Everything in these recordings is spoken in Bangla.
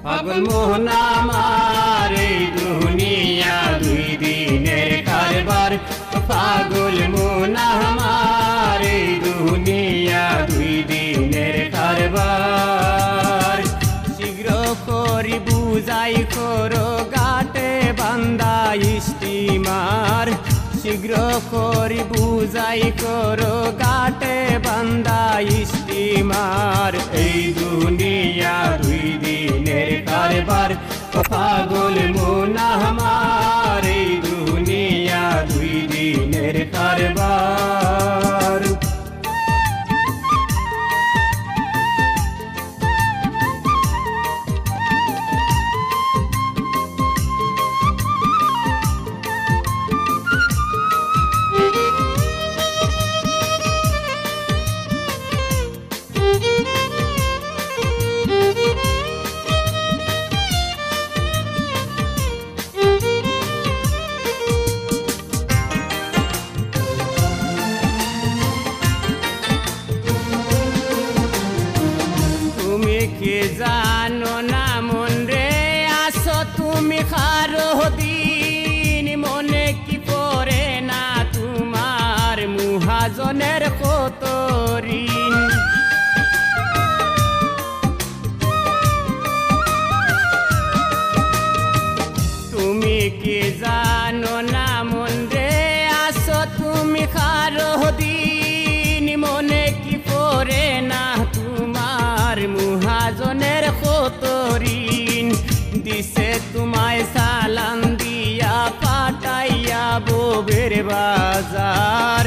পাগল মোহন আমার এই দুনিয়া দুই দিনের কারবার। পাগল মোহন আমার এই দুনিয়া দুই দিনের কারবার। শীঘ্র করি বুঝাই করো ঘাটে বান্দা স্টিমার। শীঘ্র করি বুঝাই করো ঘাটে বান্দা স্টিমার। এই দুনিয়া দুই দিনের কারবার। পাগল মোহন আমার এই দুনিয়া দুই দিনের কারবার। কে জানো না মন রে আসো তুমি খারো দিন। মনে কি পড়ে না তোমার মুহাজনের কত ঋণ। তুমি কি জানো না মন রে আসো তুমি খারো দিন। মনে কি পড়ে না তোমার মুহাজনের কত ঋণ। দিছে তোমায় সালাম দিয়া পাঠাইয়া ববের বাজার।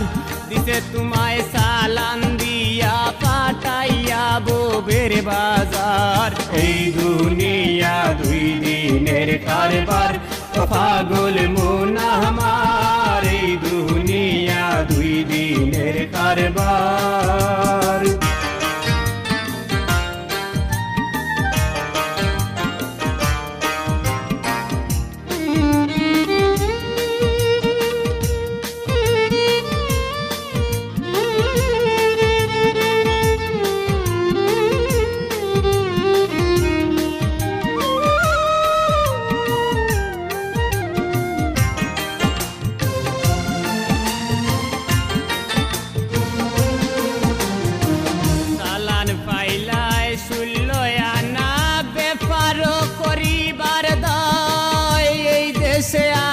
দিছে তোমায় সালাম দিয়া পাঠাইয়া ববের বাজার। এই দুনিয়া দুই দিনের কারবার। পাগল মোহন আমার এই দুনিয়া দুই দিনের কারবার।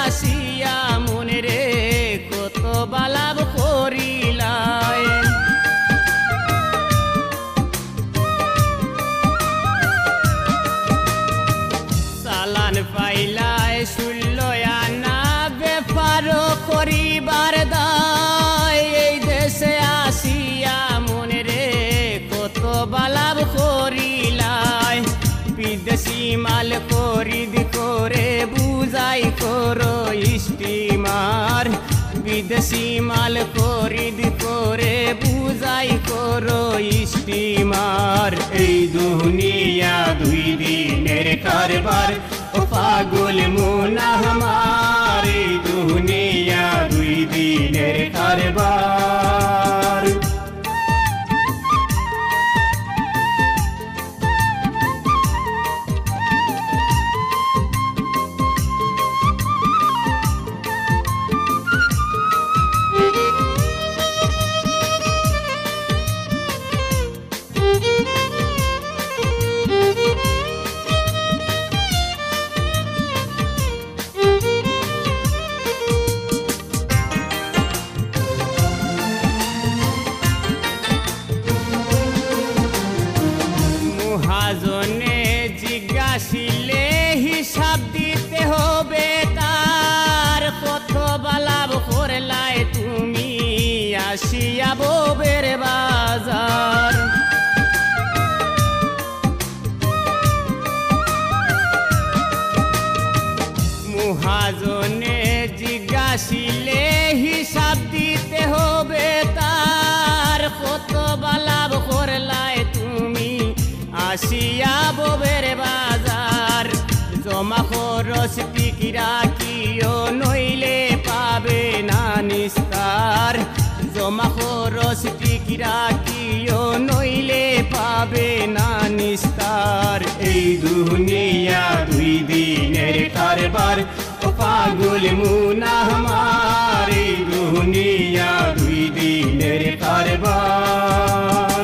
আসিয়া মনে রে কত বালাব করিলাই। চালান পাইলাই শুনলয়া না ব্যাপার করিবার দায়। এই দেশে আসিয়া মনে রে কত বালাব করিলাই। বিদেশি মাল খরিদ করে বুঝাই করো স্টিমার। বিদেশি মাল খরিদ করে বুঝাই করো স্টিমার। এই দুনিয়া দুই দিনের কারবার। পাগল মোহন আমার এই দুনিয়া দুই দিনের কারবার। মহাজনে জিজ্ঞাসিলে হিসাব দিতে হবে তার। কত বালাব করলাই তুমি আসিয়া ববের বাজার। মহাজনে জিজ্ঞাসিলে হিসাব দিতে হবে তার। কত বালাব করলাই তুমি আসিয়া ববের বাজার। জমা খরচ টিকি রাখিও নইলে পাবে না নিস্তার জমা খরচ টিকি রাখিও নইলে পাবে না নিস্তার এই দুনিয়া দুই দিনের কারবার ও পাগল মুনা আমার এই দুনিয়া দুই দিনের কারবার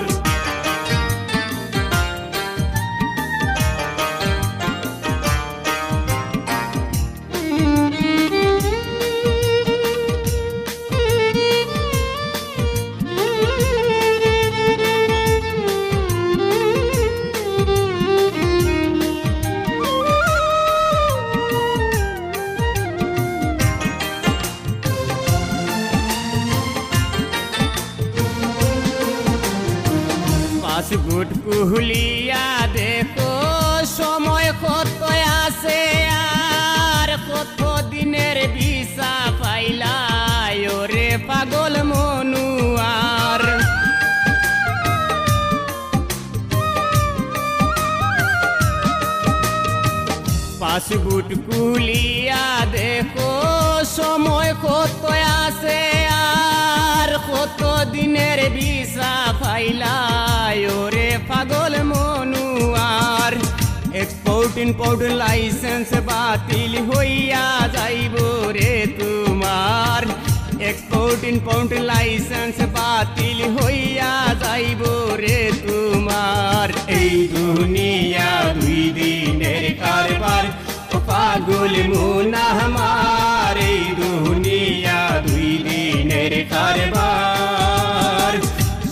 পাসবুক খুলিয়া দেখো সময় কত আছে আর কত দিনের ভিসা পাইলাই ওরে পাগল মনুয়ার পাসবুক খুলিয়া দেখো সময় কত আছে আর কত দিনের ভিসা পাইলাই ওরে পাগল মনুয়ার এক্সপোর্ট ইম্পোর্ট লাইসেন্স বাতিল হইয়া যাইব রে তোমার এক্সপোর্ট ইম্পোর্ট লাইসেন্স বাতিল হইয়া যাইব রে তোমার এই দুনিয়া দুই দিনের কারবার ও পাগল মুনা আমার এই দুনিয়া দুই দিনের কারবার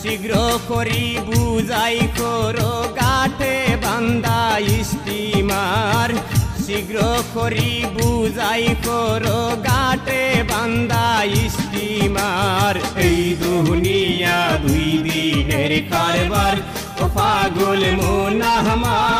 শীঘ্র করি বুঝাই করো গাঠে বান্দা স্টিমার শীঘ্র করি বুঝাই করো গাঠে বান্দা স্টিমার এই দুনিয়া দুই দিনের কারবার ও পাগল মুনা আমার